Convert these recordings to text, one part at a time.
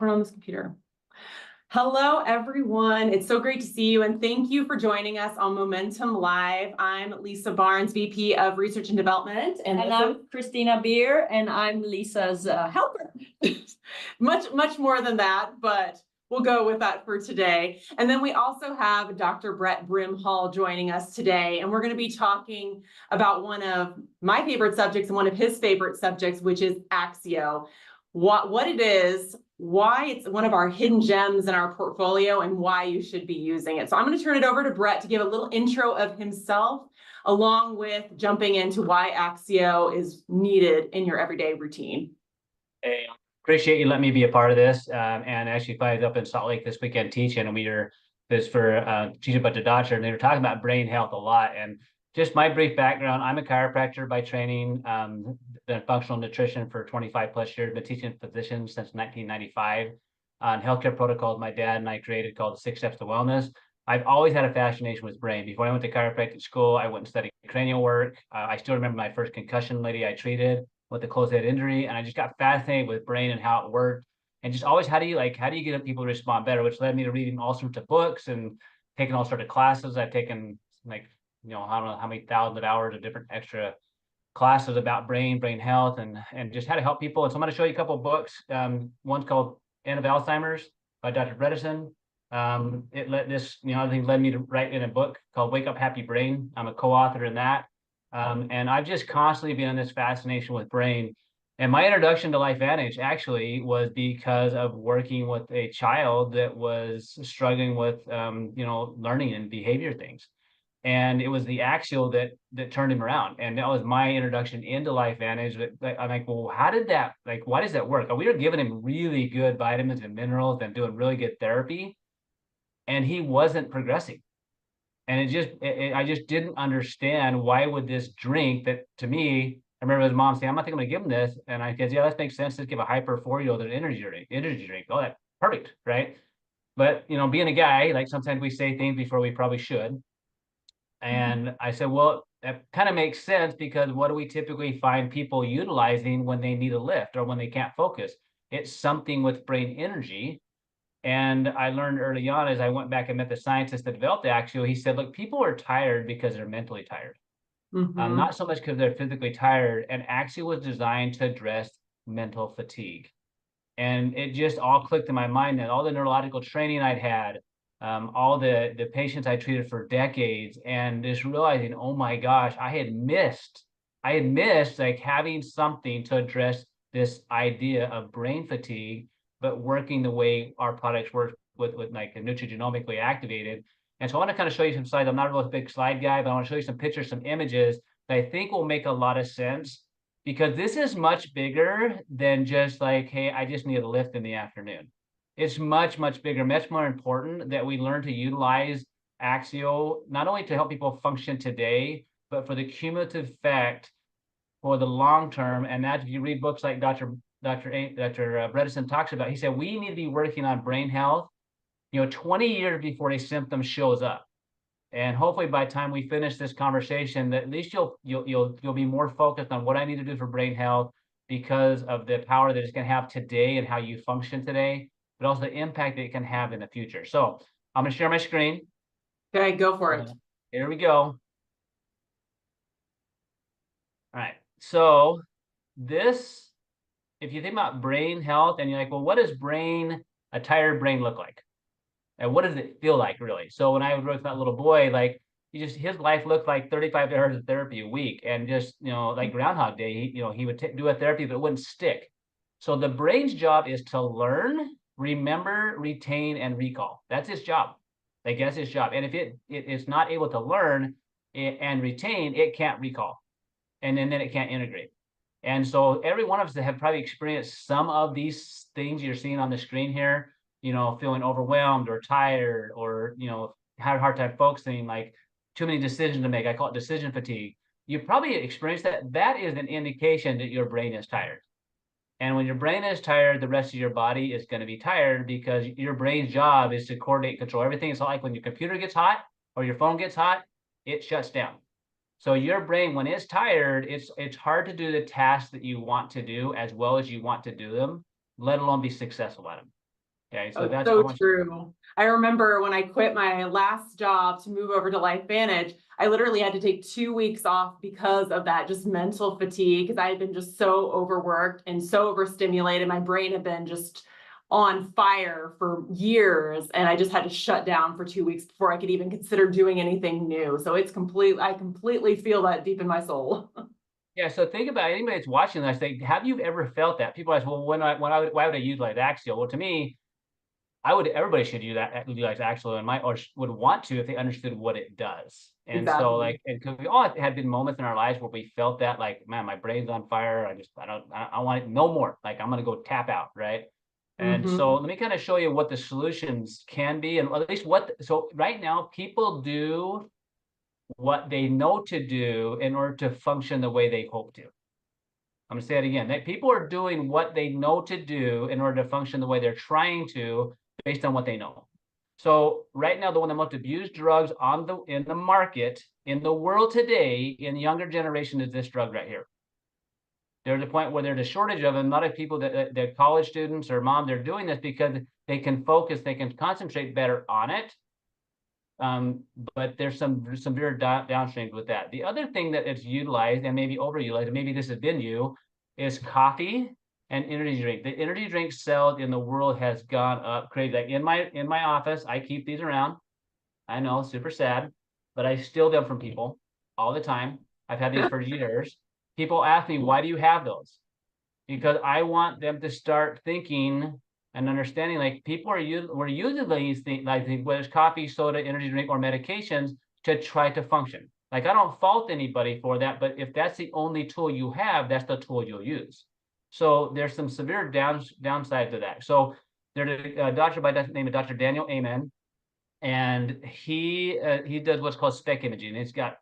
popcorn on this computer. Hello, everyone. It's so great to see you, and thank you for joining us on Momentum Live. I'm Lisa Barnes, VP of Research and Development. And I'm Christina Beer, and I'm Lisa's helper. much more than that, but we'll go with that for today. And then we also have Dr. Brett Brimhall joining us today, and we're going to be talking about one of my favorite subjects and one of his favorite subjects, which is AXIO. What it is, why it's one of our hidden gems in our portfolio, and why you should be using it. So I'm going to turn it over to Brett to give a little intro of himself, along with jumping into why AXIO is needed in your everyday routine. Hey, appreciate you letting me be a part of this. And actually, I was up in Salt Lake this weekend teaching, and we were teaching about the doctor, and they were talking about brain health a lot. And just my brief background, I'm a chiropractor by training, been functional nutrition for 25 plus years, been teaching physicians since 1995 on healthcare protocols my dad and I created called the 6 Steps to Wellness. I've always had a fascination with brain. Before I went to chiropractic school, I went and studied cranial work. I still remember my first concussion lady I treated with a closed head injury, and I just got fascinated with brain and how it worked, and just always how do you get people to respond better, which led me to reading all sorts of books and taking all sorts of classes. I've taken I don't know how many thousands of hours of different extra classes about brain health, and just how to help people. And so I'm going to show you a couple of books. One's called End of Alzheimer's by Dr. Brett Brimhall. I think led me to write in a book called Wake Up Happy Brain. I'm a co-author in that. And I've just constantly been in this fascination with brain. And my introduction to LifeVantage actually was because of working with a child that was struggling with, learning and behavior things. And it was the AXIO that turned him around. And that was my introduction into LifeVantage. I'm like, well, why does that work? We were giving him really good vitamins and minerals and doing really good therapy, and he wasn't progressing. And I just didn't understand why would this drink that, to me, I remember his mom saying, I'm not thinking I'm gonna give him this. And I said, yeah, that makes sense. Let's give a hyper 4-year-old an energy drink. Oh, that's perfect, right? But, being a guy, like sometimes we say things before we probably should. And I said, well, that kind of makes sense, because what do we typically find people utilizing when they need a lift or when they can't focus? It's something with brain energy. And I learned early on, as I went back and met the scientist that developed the AXIO, he said, look, people are tired because they're mentally tired. Not so much because they're physically tired. And AXIO was designed to address mental fatigue. And it just all clicked in my mind that all the neurological training I'd had, all the patients I treated for decades, and just realizing, oh my gosh, I had missed like having something to address this idea of brain fatigue, but working the way our products work with like nutrigenomically activated. And so I want to kind of show you some slides. I'm not a real big slide guy, but I want to show you some pictures, some images that I think will make a lot of sense, because this is much bigger than just like, hey, I just need a lift in the afternoon. It's much, much bigger, much more important that we learn to utilize AXIO, not only to help people function today, but for the cumulative effect for the long term. And that, if you read books like Dr. Bredesen talks about, he said, we need to be working on brain health, 20 years before a symptom shows up. And hopefully by the time we finish this conversation, that at least you'll be more focused on what I need to do for brain health, because of the power that it's going to have today and how you function today, but also the impact that it can have in the future. So I'm going to share my screen. Okay, go for it. Here we go. All right. So this, if you think about brain health and you're like, well, what does a tired brain look like? And what does it feel like, really? So when I was with that little boy, like his life looked like 35 hours of therapy a week, and just, like Groundhog Day, he would do a therapy, but it wouldn't stick. So the brain's job is to learn, remember, retain, and recall. That's its job. Like, that's its job. And if it is not able to learn and retain, it can't recall. And then it can't integrate. And so every one of us that have probably experienced some of these things you're seeing on the screen here, feeling overwhelmed or tired, or, have a hard time focusing, like too many decisions to make. I call it decision fatigue. You probably experienced that. That is an indication that your brain is tired. And when your brain is tired, the rest of your body is going to be tired, because your brain's job is to coordinate, control everything. It's not like when your computer gets hot or your phone gets hot, it shuts down. So your brain, when it's tired, it's hard to do the tasks that you want to do as well as you want to do them, let alone be successful at them. Okay, so Oh, that's I so want you. true. I remember when I quit my last job to move over to LifeVantage, I literally had to take 2 weeks off because of that, just mental fatigue, because I had been just so overworked and so overstimulated. My brain had been just on fire for years, and I just had to shut down for 2 weeks before I could even consider doing anything new. So I completely feel that deep in my soul. Yeah, so think about anybody that's watching this. Have you ever felt that? People ask, well, why would I utilize AXIO? Well, to me, everybody should utilize AXIO and would want to if they understood what it does. And so Exactly. like, and because we all had been moments in our lives where we felt that like, man, my brain's on fire. I want it no more. Like I'm gonna go tap out, right? And so Hmm. let me kind of show you what the solutions can be, and at least so right now people do what they know to do in order to function the way they hope to. I'm gonna say it again. That people are doing what they know to do in order to function the way they're trying to, based on what they know. So right now, the one of the most abused drugs in the market in the world today in the younger generation is this drug right here. There's a point where there's a shortage of it. A lot of people that college students or mom, they're doing this because they can focus, they can concentrate better on it. But there's some severe downstreams with that. The other thing that it's utilized and maybe overutilized, and maybe this has been you, is coffee and energy drink. The energy drink sales in the world has gone up crazy. Like in my office, I keep these around. I know, super sad, but I steal them from people all the time. I've had these for years. People ask me, why do you have those? Because I want them to start thinking and understanding like we're using these things like whether it's coffee, soda, energy drink, or medications to try to function. Like I don't fault anybody for that, but if that's the only tool you have, that's the tool you'll use. So there's some severe downside to that. So there's a doctor by the name of Dr. Daniel Amen, and he does what's called spec imaging. He's got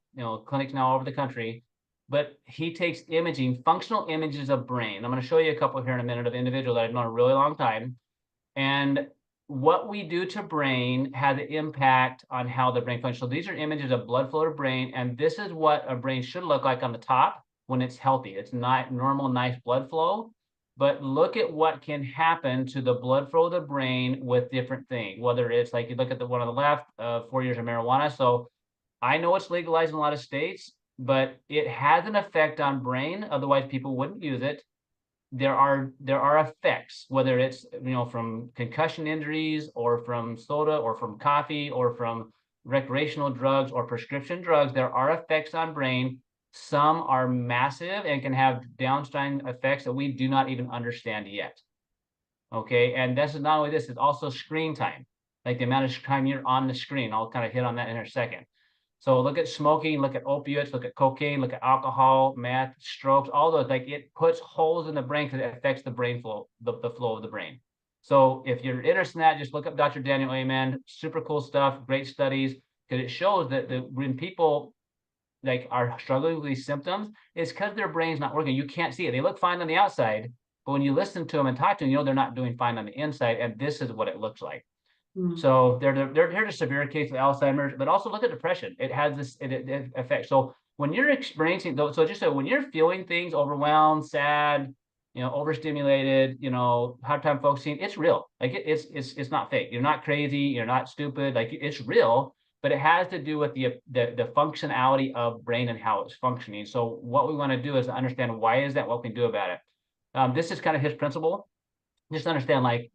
clinics now all over the country, but he takes imaging, functional images of brain. I'm going to show you a couple here in a minute of individuals that I've known a really long time, and what we do to brain has an impact on how the brain functions. So these are images of blood flow to brain, and this is what a brain should look like on the top when it's healthy. It's not normal, nice blood flow. But look at what can happen to the blood flow of the brain with different things, whether it's like you look at the one on the left, 4 years of marijuana. So I know it's legalized in a lot of states, but it has an effect on brain. Otherwise, people wouldn't use it. There are effects, whether it's from concussion injuries or from soda or from coffee or from recreational drugs or prescription drugs. There are effects on brain. Some are massive and can have downstream effects that we do not even understand yet. Okay, and this is not only this, it's also screen time, like the amount of time you're on the screen. I'll kind of hit on that in a second. So look at smoking, look at opiates, look at cocaine, look at alcohol, meth, strokes, all those. Like it puts holes in the brain because it affects the brain flow, the flow of the brain. So if you're interested in that, just look up Dr. Daniel Amen. Super cool stuff, great studies, because it shows that when people like are struggling with these symptoms, it's because their brain's not working. You can't see it. They look fine on the outside, but when you listen to them and talk to them, they're not doing fine on the inside. And this is what it looks like. So they're a severe case of Alzheimer's, but also look at depression. It has this it effect. So when you're experiencing those, so just so when you're feeling things overwhelmed, sad, overstimulated, hard time focusing, it's real. Like it's not fake. You're not crazy. You're not stupid. Like it's real, but it has to do with the functionality of brain and how it's functioning. So what we want to do is understand why is that, what we can do about it. This is kind of his principle. Just understand, like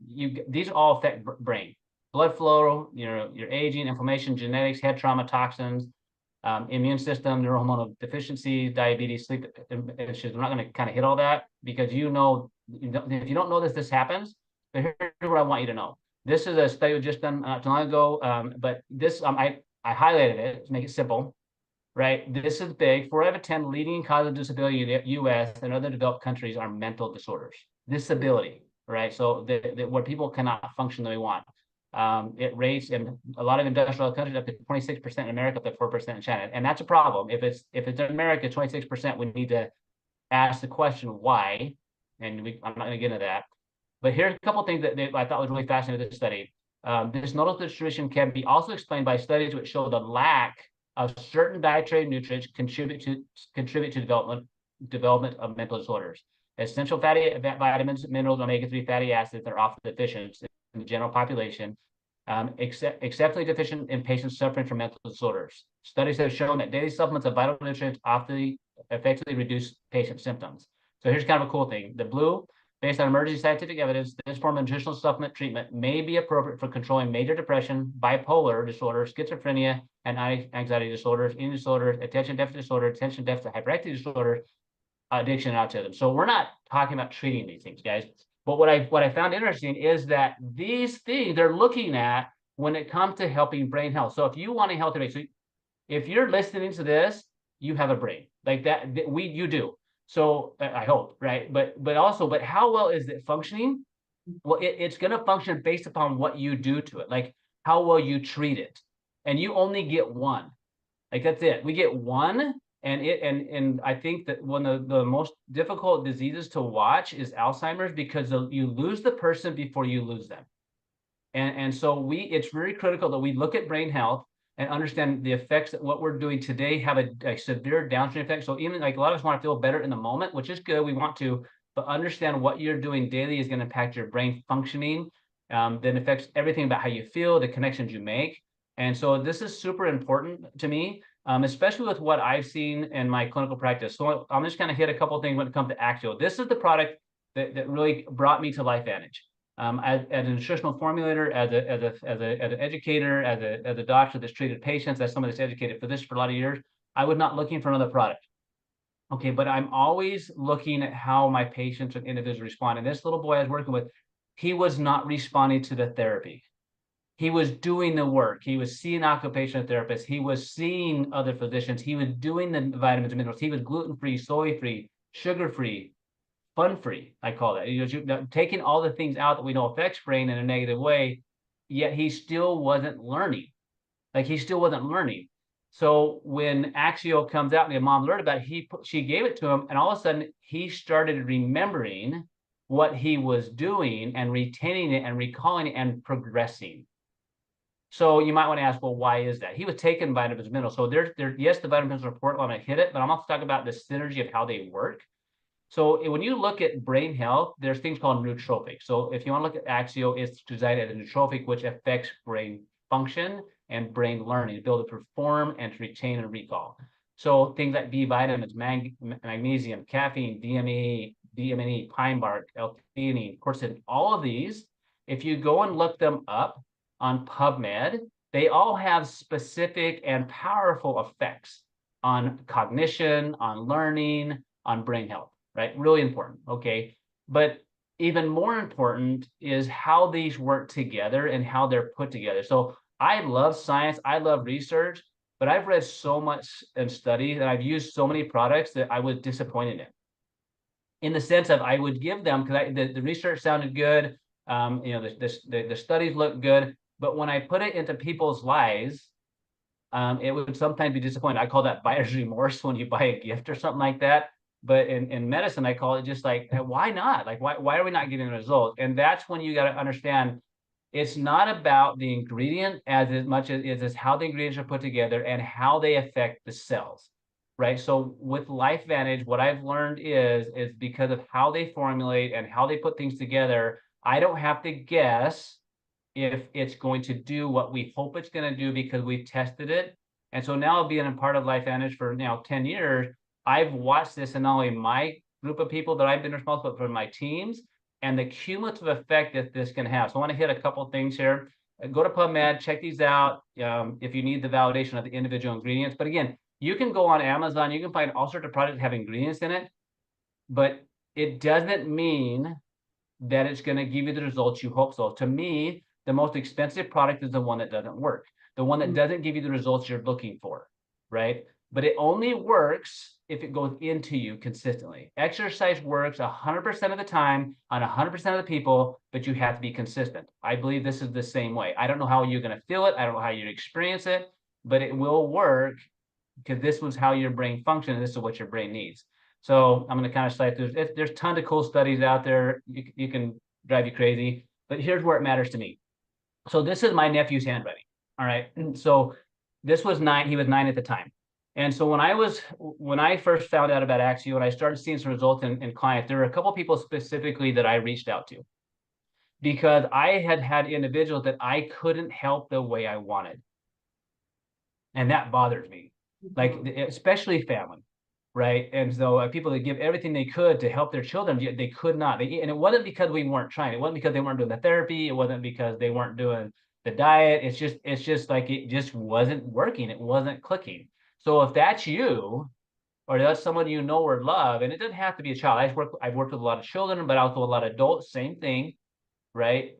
these all affect brain, blood flow, your aging, inflammation, genetics, head trauma, toxins, immune system, neurohormonal deficiency, diabetes, sleep issues. I'm not going to kind of hit all that because if you don't know this happens. But here's what I want you to know. This is a study we just done not too long ago, but this I highlighted it to make it simple. Right, this is big. 4 out of 10 leading cause of disability in the U.S. and other developed countries are mental disorders. Disability, right? So where people cannot function the way they want. It rates in a lot of industrial countries up to 26% in America, up to 4% in China, and that's a problem. If it's in America 26%, we need to ask the question why, and I'm not going to get into that. But here's a couple of things that I thought was really fascinating with this study. This nodal distribution can be also explained by studies which show the lack of certain dietary nutrients contribute to development of mental disorders. essential fatty vitamins, minerals, omega-3 fatty acids that are often deficient in the general population, exceptionally deficient in patients suffering from mental disorders. Studies have shown that daily supplements of vital nutrients often effectively reduce patient symptoms. So here's kind of a cool thing. The blue, based on emerging scientific evidence, this form of nutritional supplement treatment may be appropriate for controlling major depression, bipolar disorder, schizophrenia, and anxiety disorders, eating disorders, attention deficit disorder, attention deficit hyperactivity disorder, addiction, and autism. So we're not talking about treating these things, guys. But what I found interesting is that these things they're looking at when it comes to helping brain health. So if you want a healthy brain, so if you're listening to this, you have a brain like that. You do. So I hope, right? But how well is it functioning? Well, it's going to function based upon what you do to it, like how well you treat it. And you only get one. Like that's it. We get one. And I think that one of the most difficult diseases to watch is Alzheimer's, because you lose the person before you lose them. And so it's very critical that we look at brain health and understand the effects that what we're doing today have a severe downstream effect. So even like a lot of us want to feel better in the moment, which is good, we want to, but understand what you're doing daily is going to impact your brain functioning, then affects everything about how you feel, the connections you make. And so this is super important to me, especially with what I've seen in my clinical practice. So I'm just going to hit a couple of things when it comes to AXIO. This is the product that really brought me to LifeVantage. As a nutritional formulator, as an educator, as a doctor that's treated patients, as someone that's educated for this for a lot of years, I was not looking for another product. Okay, but I'm always looking at how my patients and individuals respond. And this little boy I was working with, he was not responding to the therapy. He was doing the work. He was seeing occupational therapists. He was seeing other physicians. He was doing the vitamins and minerals. He was gluten-free, soy-free, sugar-free, fun-free, I call that. Taking all the things out that we know affects brain in a negative way, yet he still wasn't learning. Like he still wasn't learning. So when AXIO comes out and his mom learned about it, she gave it to him, and all of a sudden he started remembering what he was doing and retaining it and recalling it and progressing. So you might want to ask, well, why is that? He was taking vitamins and minerals. So yes, the vitamins are important. I'm going to hit it, but I'm also talking about the synergy of how they work. So when you look at brain health, there's things called nootropics. So if you want to look at AXIO, it's designed as a nootropic, which affects brain function and brain learning, to be able to perform and to retain and recall. So things like B vitamins, magnesium, caffeine, DMNE, pine bark, L-theanine, quercetin, all of these, if you go and look them up on PubMed, they all have specific and powerful effects on cognition, on learning, on brain health, right? Really important, okay? But even more important is how these work together and how they're put together. So I love science, I love research, but I've read so much and studied, and I've used so many products that I was disappointed in the sense of I would give them, because the research sounded good, the studies looked good, but when I put it into people's lives, it would sometimes be disappointing. I call that buyer's remorse when you buy a gift or something like that. But in medicine, I call it just like, why not? Like, why are we not getting the result? And that's when you got to understand it's not about the ingredient as much as it is how the ingredients are put together and how they affect the cells, right? So with LifeVantage, what I've learned is because of how they formulate and how they put things together, I don't have to guess if it's going to do what we hope it's going to do because we've tested it. And so now being a part of LifeVantage for now 10 years, I've watched this in not only my group of people that I've been responsible for my teams and the cumulative effect that this can have. So I want to hit a couple of things here. Go to PubMed, check these out if you need the validation of the individual ingredients. But again, you can go on Amazon, you can find all sorts of products that have ingredients in it, but it doesn't mean that it's going to give you the results you hope so. To me, the most expensive product is the one that doesn't work, the one that doesn't give you the results you're looking for, right? But it only works if it goes into you consistently. Exercise works 100% of the time on 100% of the people, but you have to be consistent. I believe this is the same way. I don't know how you're going to feel it. I don't know how you experience it, but it will work because this was how your brain functions. And this is what your brain needs. So I'm going to kind of slide through. There's tons of cool studies out there. You can drive you crazy, but here's where it matters to me. So this is my nephew's handwriting. All right. And so this was 9. He was 9 at the time. And so when I first found out about AXIO and I started seeing some results in clients, there were a couple of people specifically that I reached out to because I had individuals that I couldn't help the way I wanted. And that bothers me, like especially family, right? And so people that give everything they could to help their children, yet they could not. And it wasn't because we weren't trying. It wasn't because they weren't doing the therapy. It wasn't because they weren't doing the diet. It's just like it just wasn't working. It wasn't clicking. So if that's you, or that's someone you know or love, and it doesn't have to be a child. I've worked with a lot of children, but also a lot of adults. Same thing, right?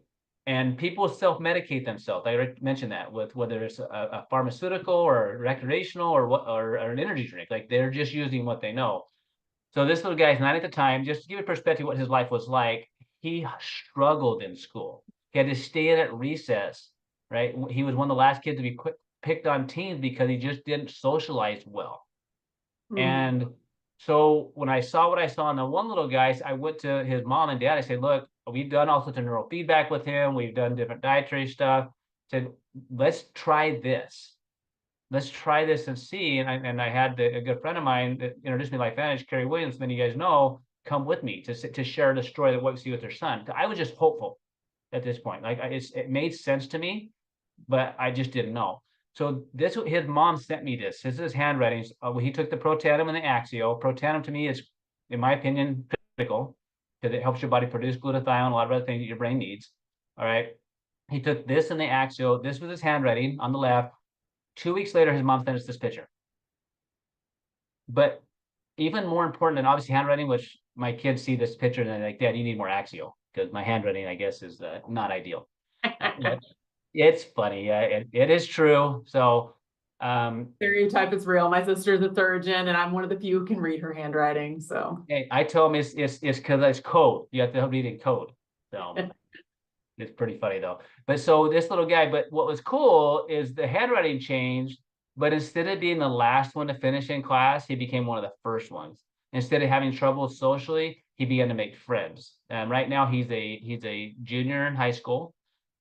And people self-medicate themselves. I mentioned that with whether it's a pharmaceutical or recreational or what or an energy drink. Like they're just using what they know. So this little guy's 9 at the time. Just to give you perspective what his life was like, he struggled in school. He had to stay in at recess, right? He was one of the last kids to be picked on teams because he just didn't socialize well. And so when I saw what I saw in the one little guy, I went to his mom and dad. I said, look, we've done all sorts of neurofeedback with him. We've done different dietary stuff. I said, let's try this. Let's try this and see. And I had a good friend of mine that introduced me to LifeVantage, Carrie Williams, many of you guys know, come with me to share the story of what we see with their son. I was just hopeful at this point. Like it made sense to me, but I just didn't know. So his mom sent me this. This is his handwriting. He took the Protandim and the AXIO. Protandim to me is, in my opinion, critical because it helps your body produce glutathione, a lot of other things that your brain needs. All right. He took this and the AXIO. This was his handwriting on the left. 2 weeks later, his mom sent us this picture. But even more important than obviously handwriting, which my kids see this picture and they're like, Dad, you need more AXIO because my handwriting, I guess, is not ideal. It's funny. Yeah, it is true. So stereotype is real. My sister's a surgeon and I'm one of the few who can read her handwriting. So hey, I tell him it's because it's code. You have to read in code. So it's pretty funny though. But so this little guy, but what was cool is the handwriting changed, but instead of being the last one to finish in class, he became one of the first ones. Instead of having trouble socially, he began to make friends. Right now he's a junior in high school.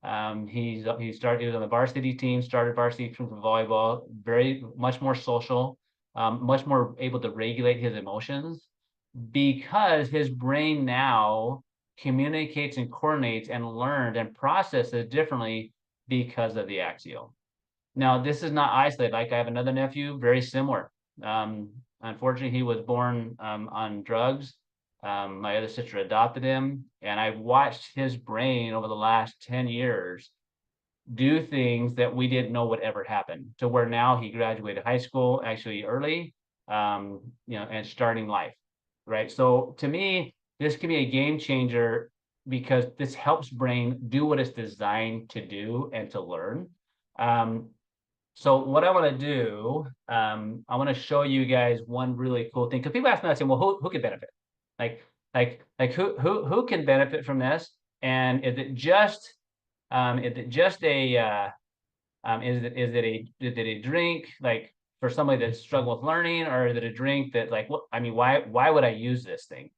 He was on the varsity team, started varsity from volleyball, very much more social, much more able to regulate his emotions because his brain now communicates and coordinates and learned and processes differently because of the AXIO. Now, this is not isolated. Like I have another nephew, very similar. Unfortunately, he was born on drugs. My other sister adopted him, and I've watched his brain over the last 10 years do things that we didn't know would ever happen to where now he graduated high school actually early, and starting life, right? So to me, this can be a game changer because this helps brain do what it's designed to do and to learn. So what I want to do, I want to show you guys one really cool thing because people ask me, I say, well, who could benefit? Like who can benefit from this? And is it just a is it a drink like for somebody that's struggling with learning, or is it a drink that like what I mean, why would I use this thing?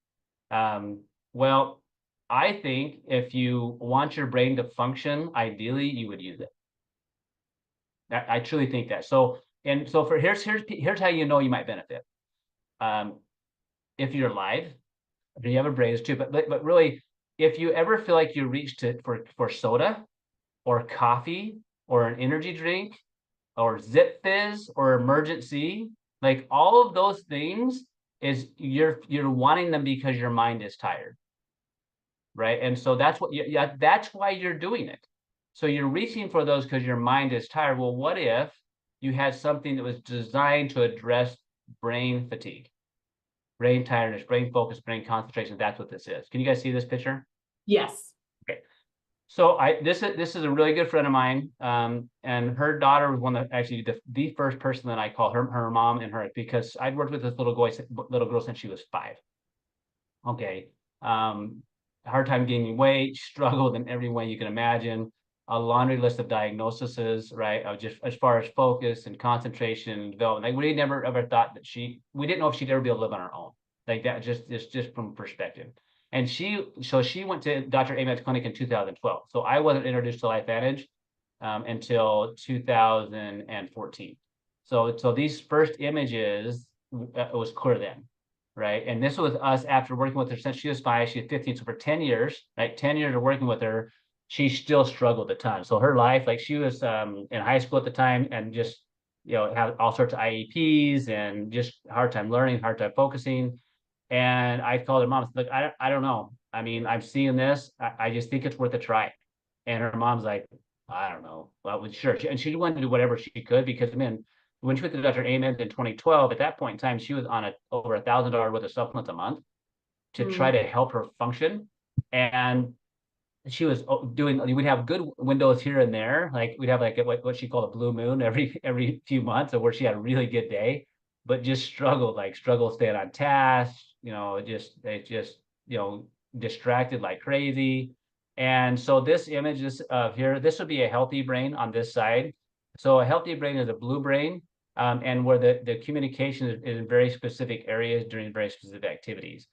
Well, I think if you want your brain to function, ideally you would use it. I truly think that. So here's how you know you might benefit. If you're alive, if you have a brain too, but really, if you ever feel like you reached it for soda or coffee or an energy drink or Zip Fizz or Emergency, like all of those things is you're wanting them because your mind is tired, right? And so that's why you're doing it. So you're reaching for those because your mind is tired. Well, what if you had something that was designed to address brain fatigue, brain tiredness, brain focus, brain concentration? That's what this is. Can you guys see this picture? yes. Okay. So this is a really good friend of mine, and her daughter was one of actually the first person that I call her mom and her, because I'd worked with this little girl since she was 5. Okay, hard time gaining weight, struggled in every way you can imagine, a laundry list of diagnoses, right? Just as far as focus and concentration and development, like we never ever thought that we didn't know if she'd ever be able to live on her own, like that. Just from perspective. And she went to Dr. Ahmed's clinic in 2012. So I wasn't introduced to LifeVantage until 2014. So these first images, it was clear then, right? And this was us after working with her since she was 5, she was 15. So for 10 years, right? 10 years of working with her, she still struggled a ton. So her life, like she was in high school at the time and just, had all sorts of IEPs and just hard time learning, hard time focusing. And I called her mom, look, I don't know. I mean, I'm seeing this. I just think it's worth a try. And her mom's like, I don't know. Well, sure. And she wanted to do whatever she could because, I mean, when she went to Dr. Amen in 2012, at that point in time, she was on over $1,000 worth of supplements a month to try to help her function. And she was doing, we'd have good windows here and there. Like we'd have like what she called a blue moon every few months, where she had a really good day, but just struggled staying on task, distracted like crazy. And so this image is here, this would be a healthy brain on this side. So a healthy brain is a blue brain, and where the communication is in very specific areas during very specific activities.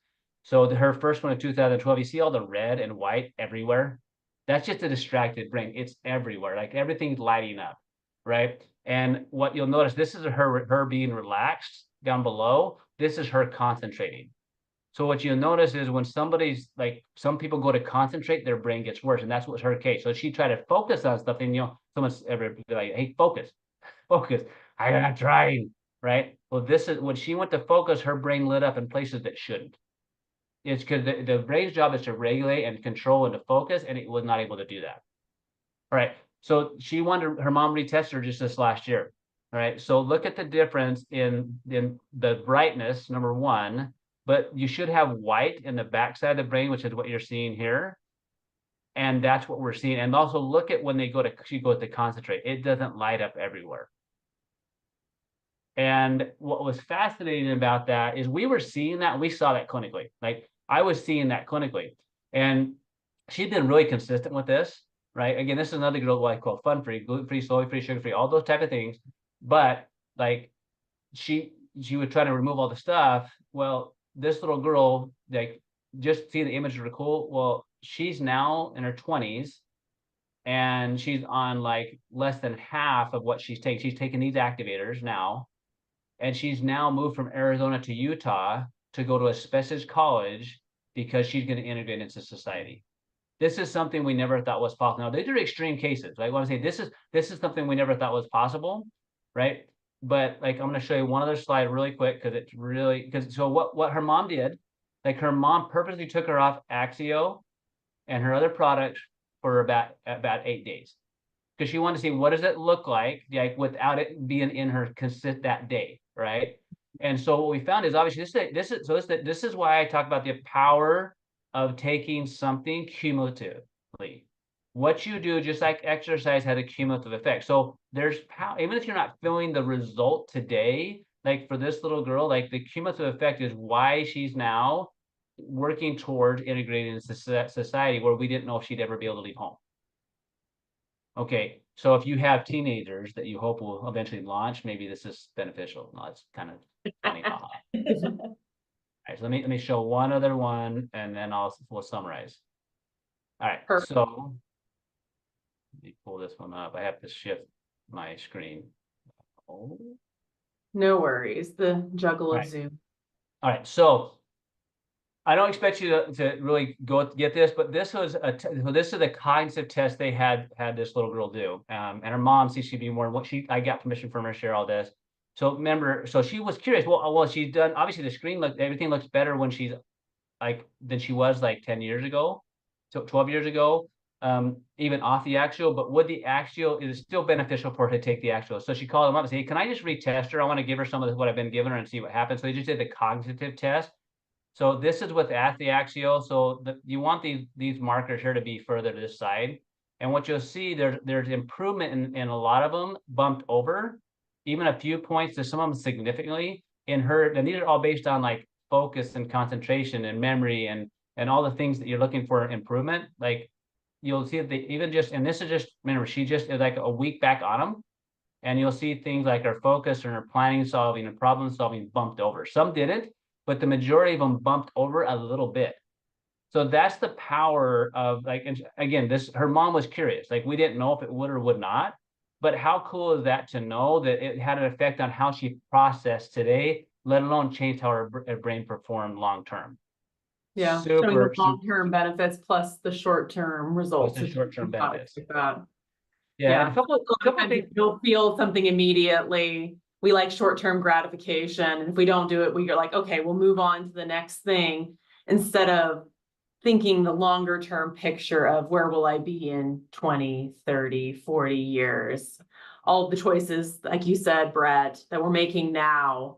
So her first one in 2012, you see all the red and white everywhere. That's just a distracted brain. It's everywhere, like everything's lighting up, right? And what you'll notice, this is her being relaxed down below. This is her concentrating. So what you'll notice is when somebody's like, some people go to concentrate, their brain gets worse, and that's what's her case. So she tried to focus on stuff, and someone's ever be like, hey, focus, focus. I'm not trying, right? Well, this is when she went to focus, her brain lit up in places that shouldn't. It's because the brain's job is to regulate and control and to focus, and it was not able to do that. All right. So she wanted her mom retested her just this last year. All right. So look at the difference in the brightness, number one, but you should have white in the backside of the brain, which is what you're seeing here. And that's what we're seeing. And also look at when she goes to concentrate, it doesn't light up everywhere. And what was fascinating about that is we were seeing that, we saw that clinically. Like I was seeing that clinically. And she'd been really consistent with this, right? Again, this is another girl what I call fun-free, gluten-free, soy-free, sugar-free, all those type of things. But like she would try to remove all the stuff. Well, this little girl, like just seeing the images are cool. Well, she's now in her 20s and she's on like less than half of what she's taking. She's taking these activators now. And she's now moved from Arizona to Utah to go to a specialist college because she's going to integrate into society. This is something we never thought was possible. Now, these are extreme cases. Right? I want to say this is something we never thought was possible, right? But like I'm going to show you one other slide really quick because it's really so what her mom did, like her mom purposely took her off AXIO and her other products for about 8 days because she wanted to see what does it look like without it being in her that day, right? And so what we found is obviously this is why I talk about the power of taking something cumulatively. What you do, just like exercise, has a cumulative effect. So there's power, even if you're not feeling the result today, like for this little girl, like the cumulative effect is why she's now working towards integrating into society where we didn't know if she'd ever be able to leave home. Okay, so if you have teenagers that you hope will eventually launch, maybe this is beneficial. No, it's kind of funny. All right, so let me show one other one, and then we'll summarize. All right, perfect. So let me pull this one up. I have to shift my screen. Oh. No worries. The juggle of Zoom. All right, so I don't expect you to really get this, but this was this is a cognitive test they had this little girl do, and her mom CCB more. I got permission from her to share all this. So remember, so she was curious. Well, she's done. Obviously, the screen everything looks better when she's than she was like 10 years ago, so 12 years ago, even off the AXIO. But with the AXIO, it is still beneficial for her to take the AXIO. So she called them up and said, hey, can I just retest her? I want to give her some of what I've been giving her and see what happens. So they just did the cognitive test. So this is with the AXIO. So you want these markers here to be further to this side. And what you'll see, there's improvement in a lot of them bumped over, even a few points to some of them significantly in her. And these are all based on like focus and concentration and memory and all the things that you're looking for improvement. Like you'll see that they even just, and this is just, remember, she just is like a week back on them. And you'll see things like her focus and her planning, solving and problem solving bumped over. Some didn't, but the majority of them bumped over a little bit. So that's the power of like, and again, her mom was curious. Like we didn't know if it would or would not, But how cool is that to know that it had an effect on how she processed today, let alone change how her brain performed long term. Yeah, showing the Super, long-term benefits plus the short-term results. the short-term benefits. Like that. Yeah, and Yeah, a couple a lot of times things. if you don't feel something immediately, we like short-term gratification. And if we don't do it, we're like, okay, we'll move on to the next thing instead of thinking the longer term picture of where will I be in 20, 30, 40 years. All of the choices, like you said, Brett, that we're making now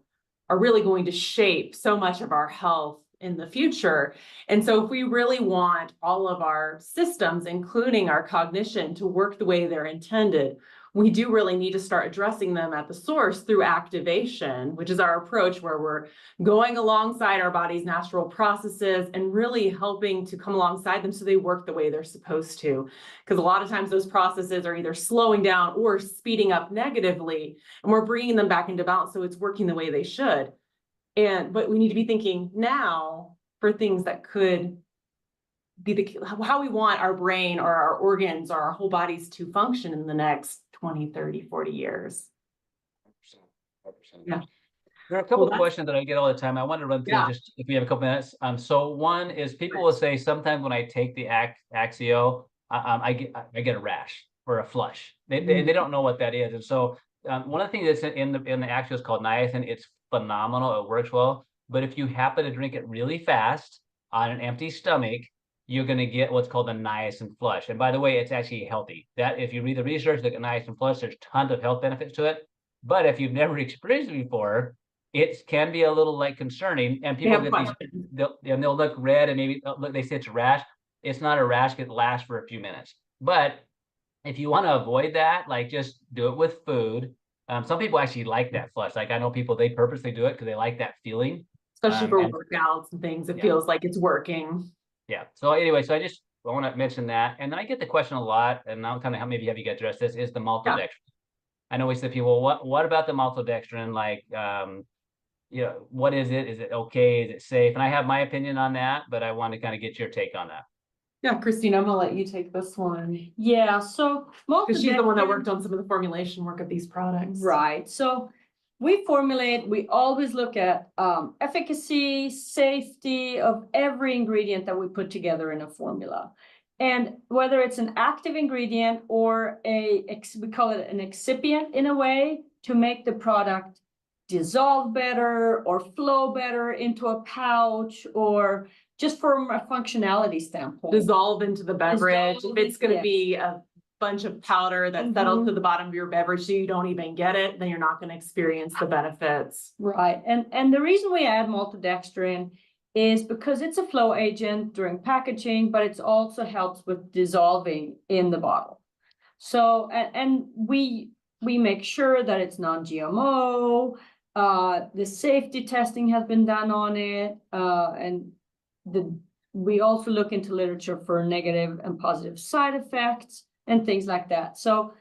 are really going to shape so much of our health in the future. And so if we really want all of our systems, including our cognition, to work the way they're intended, we do really need to start addressing them at the source through activation, which is our approach where we're going alongside our body's natural processes and really helping to come alongside them so they work the way they're supposed to. Because a lot of times those processes are either slowing down or speeding up negatively, and we're bringing them back into balance so it's working the way they should. But we need to be thinking now for things that could be how we want our brain or our organs or our whole bodies to function in the next 20, 30, 40 years. 100%. Yeah. There are a couple Well, of questions that I get all the time. I want to run through just if we have a couple minutes. So one is people will say sometimes when I take the AXIO, I get a rash or a flush. They don't know what that is. And so one of the things that's in the AXIO is called niacin. It's phenomenal. It works well. But if you happen to drink it really fast on an empty stomach, you're going to get what's called a niacin flush. And by the way, it's actually healthy. That if you read the research, look at niacin flush, there's tons of health benefits to it. But if you've never experienced it before, it can be a little like concerning, and people get these, they'll look red, and maybe look, they say it's a rash. It's not a rash; it lasts for a few minutes. But if you want to avoid that, like just do it with food. Some people actually like that flush. Like I know people, they purposely do it because they like that feeling, especially for workouts and things. It feels like it's working. Yeah. So anyway, so I want to mention that, and then I get the question a lot, and I'll kind of maybe have you guys address this: is the maltodextrin? Yeah. I know we said people, what about the maltodextrin? Like, what is it? Is it okay? Is it safe? And I have my opinion on that, but I want to kind of get your take on that. Yeah, Christine, I'm gonna let you take this one. Yeah, so because she's the one that worked on some of the formulation work of these products. Right. So we always look at efficacy, safety of every ingredient that we put together in a formula. And whether it's an active ingredient or we call it an excipient in a way to make the product dissolve better or flow better into a pouch, or just from a functionality standpoint. Dissolve into the beverage. If it's going to be a bunch of powder that settles to the bottom of your beverage so you don't even get it, then you're not going to experience the benefits. Right. And the reason we add maltodextrin is because it's a flow agent during packaging, but it also helps with dissolving in the bottle. So, and we make sure that it's non-GMO. The safety testing has been done on it, and we also look into literature for negative and positive side effects and things like that. So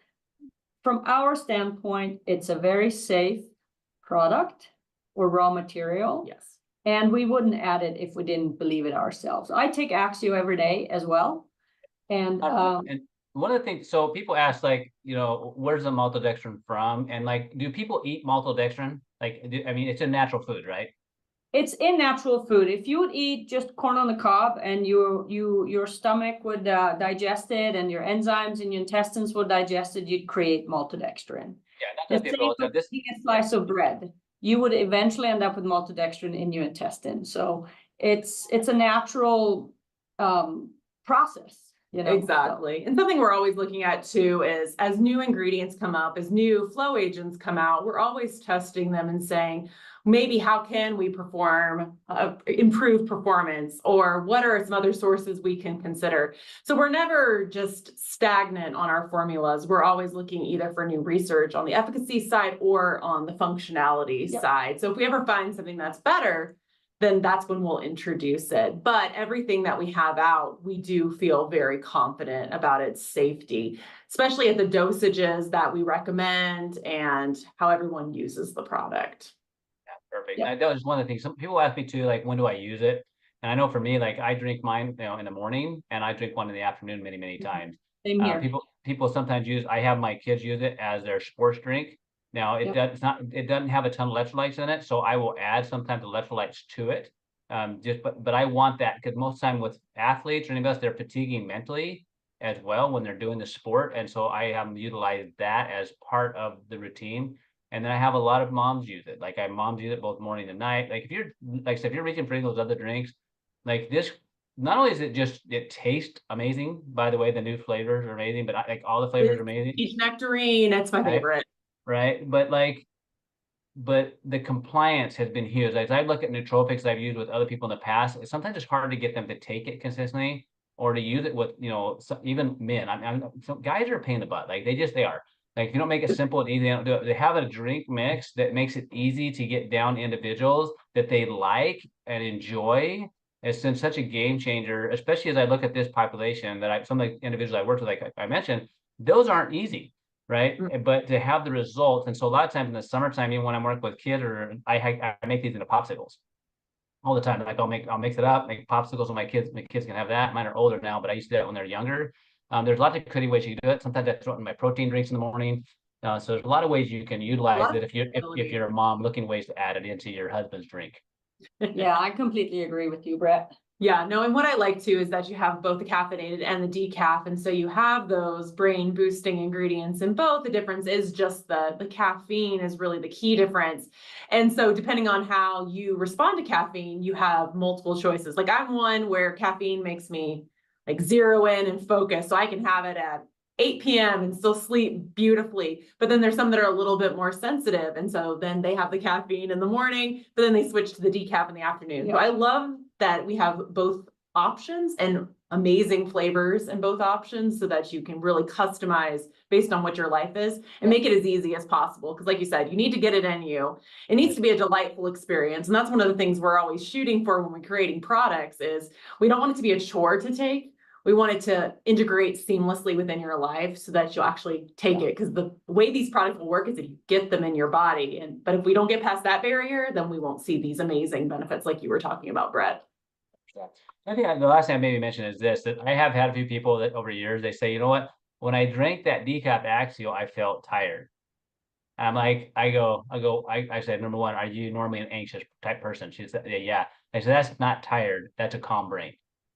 from our standpoint, it's a very safe product or raw material. Yes. And we wouldn't add it if we didn't believe it ourselves. I take AXIO every day as well. And one of the things, so people ask, like, where's the maltodextrin from? And like, do people eat maltodextrin? Like, I mean, it's a natural food, right? It's in natural food. If you would eat just corn on the cob and your stomach would digest it, and your enzymes in your intestines would digest it, you'd create maltodextrin. Yeah, the same with eating a slice of bread. You would eventually end up with maltodextrin in your intestine. So it's a natural process. Exactly. And something we're always looking at too is as new ingredients come up, as new flow agents come out, we're always testing them and saying, maybe how can we improve performance, or what are some other sources we can consider? So we're never just stagnant on our formulas. We're always looking either for new research on the efficacy side or on the functionality side. So if we ever find something that's better, then that's when we'll introduce it. But everything that we have out, we do feel very confident about its safety, especially at the dosages that we recommend and how everyone uses the product. Perfect. That was one of the things. Some people ask me too, like, when do I use it? And I know for me, like, I drink mine, in the morning, and I drink one in the afternoon many, many times. Same here. People sometimes I have my kids use it as their sports drink. Now it doesn't have a ton of electrolytes in it, so I will add sometimes electrolytes to it. But I want that because most of the time with athletes or any of us, they're fatiguing mentally as well when they're doing the sport. And so I have them utilize that as part of the routine. And then I have a lot of moms use it. Like I have moms use it both morning and night. Like if you're, like I said, if you're reaching for those other drinks, like this, not only is it tastes amazing, by the way, the new flavors are amazing, but like all the flavors are amazing. Peach nectarine, that's my favorite. Right. But the compliance has been huge. As I look at nootropics I've used with other people in the past, sometimes it's hard to get them to take it consistently or to use it with, even men. Some guys are a pain in the butt. Like they are. Like if you don't make it simple and easy, they don't do it. They have a drink mix that makes it easy to get down individuals that they like and enjoy. It's been such a game changer, especially as I look at this population that some of the individuals I worked with, like I mentioned, those aren't easy. Right. But to have the results. And so a lot of times in the summertime, even when I'm working with kids, or I make these into popsicles all the time. Like I'll mix it up, make popsicles with my kids. My kids can have that. Mine are older now, but I used to do that when they're younger. There's lots of creative ways you can do it. Sometimes I throw it in my protein drinks in the morning. So there's a lot of ways you can utilize it if you're a mom looking ways to add it into your husband's drink. Yeah, I completely agree with you, Brett. Yeah, no, and what I like too is that you have both the caffeinated and the decaf, and so you have those brain boosting ingredients in both. The difference is just the caffeine is really the key difference. And so depending on how you respond to caffeine, you have multiple choices. Like I'm one where caffeine makes me like zero in and focus, so I can have it at 8 p.m. and still sleep beautifully. But then there's some that are a little bit more sensitive, and so then they have the caffeine in the morning, but then they switch to the decaf in the afternoon. So I love that we have both options and amazing flavors in both options so that you can really customize based on what your life is and make it as easy as possible. Because like you said, you need to get it in you. It needs to be a delightful experience. And that's one of the things we're always shooting for when we're creating products is we don't want it to be a chore to take. We want it to integrate seamlessly within your life so that you'll actually take it. Because the way these products will work is if you get them in your body. But if we don't get past that barrier, then we won't see these amazing benefits like you were talking about, Brett. I think the last thing I maybe mentioned is this, that I have had a few people that over years, they say, you know what, when I drank that decaf AXIO, I felt tired. I'm like, I said, number one, are you normally an anxious type person? She said, yeah. I said, that's not tired. That's a calm brain.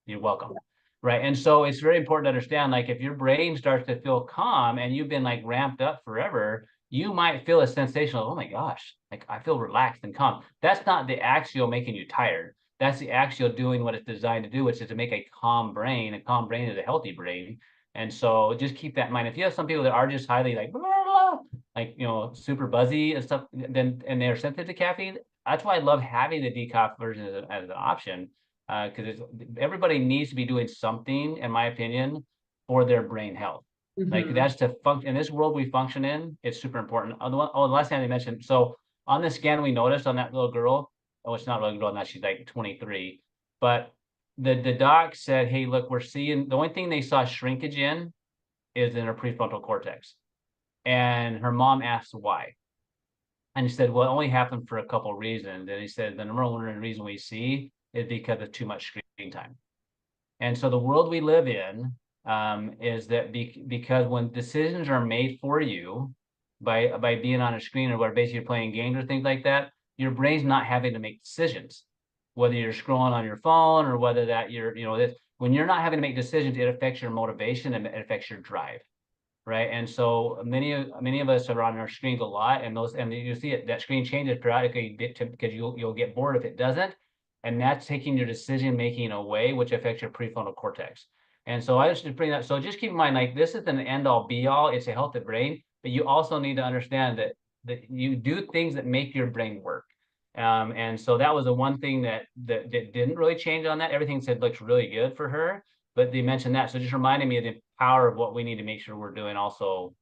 You're welcome. Yeah. Right. And so it's very important to understand, like, if your brain starts to feel calm and you've been like ramped up forever, you might feel a sensation of, oh my gosh, like I feel relaxed and calm. That's not the AXIO making you tired. That's the AXIO doing what it's designed to do, which is to make a calm brain. A calm brain is a healthy brain. And so just keep that in mind. If you have some people that are just highly like, blah, blah, blah, like, super buzzy and stuff, and they're sensitive to caffeine, that's why I love having the decaf version as an option. Because everybody needs to be doing something, in my opinion, for their brain health. Like that's to function in this world we function in. It's super important. The last thing I mentioned. So on the scan, we noticed on that little girl. Oh, it's not a little girl now. She's like 23. But the doc said, "Hey, look, we're seeing the only thing they saw shrinkage in is in her prefrontal cortex." And her mom asked why. And he said, well, it only happened for a couple of reasons. And he said the number one reason we see is because of too much screen time. And so the world we live in is that because when decisions are made for you by being on a screen or where basically you're playing games or things like that, your brain's not having to make decisions, whether you're scrolling on your phone or whether that you're, when you're not having to make decisions, it affects your motivation and it affects your drive. Right. And so many of us are on our screens a lot, and you see it, that screen changes periodically because you'll get bored if it doesn't. And that's taking your decision making away, which affects your prefrontal cortex. And so I just bring that. So just keep in mind, like, this isn't an end all be all. It's a healthy brain, but you also need to understand that you do things that make your brain work. And so that was the one thing that didn't really change on that. Everything said looks really good for her, but they mentioned that. So just reminding me of the power of what we need to make sure we're doing also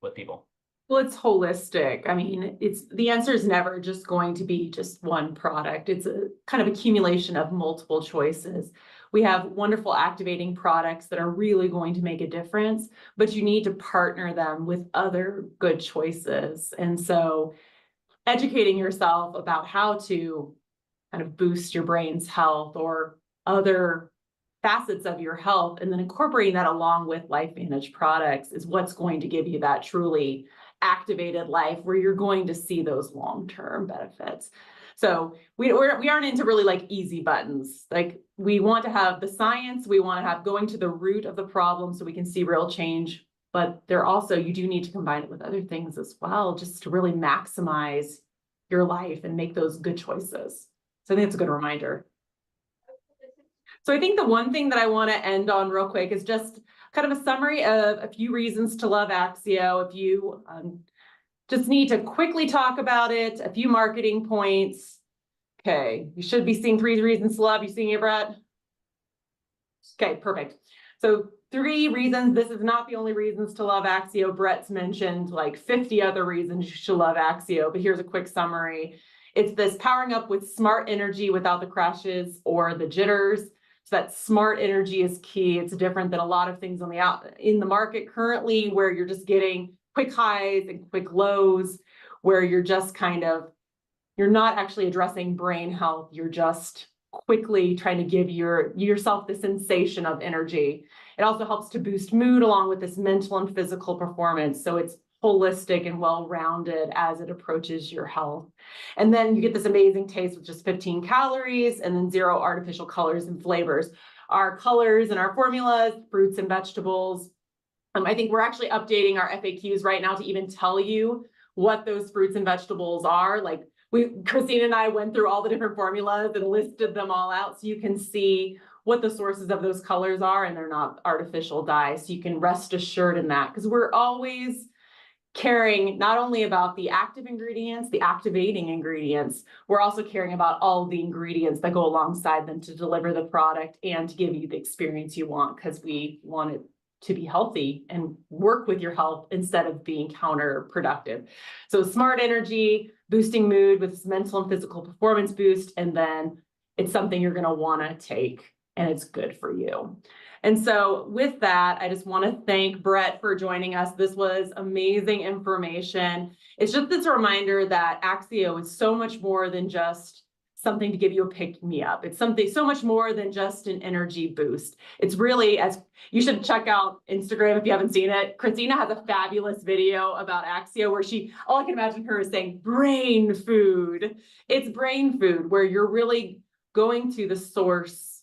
with people. Well, it's holistic. I mean, the answer is never just going to be just one product. It's a kind of accumulation of multiple choices. We have wonderful activating products that are really going to make a difference, but you need to partner them with other good choices. And so educating yourself about how to kind of boost your brain's health or other facets of your health, and then incorporating that along with LifeVantage products is what's going to give you that truly activated life where you're going to see those long-term benefits. So we aren't into really like easy buttons. Like we want to have the science, we want to have going to the root of the problem so we can see real change, but you do need to combine it with other things as well, just to really maximize your life and make those good choices. So I think it's a good reminder. So I think the one thing that I want to end on real quick is just kind of a summary of a few reasons to love AXIO. If you just need to quickly talk about it, a few marketing points. Okay, you should be seeing 3 reasons to love. You seeing it, Brett? Okay, perfect. So 3 reasons. This is not the only reasons to love AXIO. Brett's mentioned like 50 other reasons you should love AXIO, but here's a quick summary. It's this powering up with smart energy without the crashes or the jitters. So that smart energy is key. It's different than a lot of things in the market currently, where you're just getting quick highs and quick lows, where you're just you're not actually addressing brain health. You're just quickly trying to give yourself the sensation of energy. It also helps to boost mood along with this mental and physical performance. So it's holistic and well-rounded as it approaches your health. And then you get this amazing taste with just 15 calories and then 0 artificial colors and flavors. Our colors and our formulas, fruits and vegetables. I think we're actually updating our FAQs right now to even tell you what those fruits and vegetables are. Like Christina and I went through all the different formulas and listed them all out so you can see what the sources of those colors are, and they're not artificial dyes. So you can rest assured in that, because we're always caring not only about the active ingredients, the activating ingredients, we're also caring about all the ingredients that go alongside them to deliver the product and to give you the experience you want, because we want it to be healthy and work with your health instead of being counterproductive. So smart energy, boosting mood with this mental and physical performance boost, and then it's something you're going to want to take and it's good for you. And so with that, I just want to thank Brett for joining us. This was amazing information. It's just this reminder that AXIO is so much more than just something to give you a pick-me-up. It's something so much more than just an energy boost. It's really, as you should check out Instagram if you haven't seen it. Christina has a fabulous video about AXIO where all I can imagine her is saying brain food. It's brain food where you're really going to the source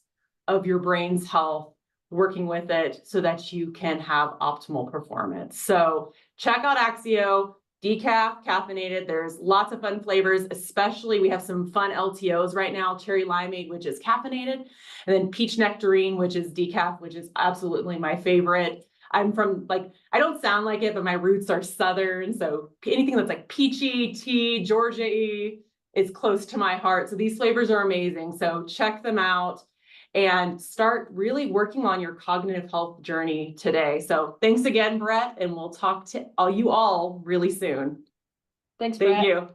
of your brain's health, working with it so that you can have optimal performance. So check out AXIO, decaf, caffeinated. There's lots of fun flavors, especially we have some fun LTOs right now, cherry limeade, which is caffeinated, and then peach nectarine, which is decaf, which is absolutely my favorite. I'm from I don't sound like it, but my roots are Southern. So anything that's like peachy, tea, Georgia-y is close to my heart. So these flavors are amazing. So check them out and start really working on your cognitive health journey today. So thanks again, Brett, and we'll talk to you all really soon. Thanks, Brett. Thank you.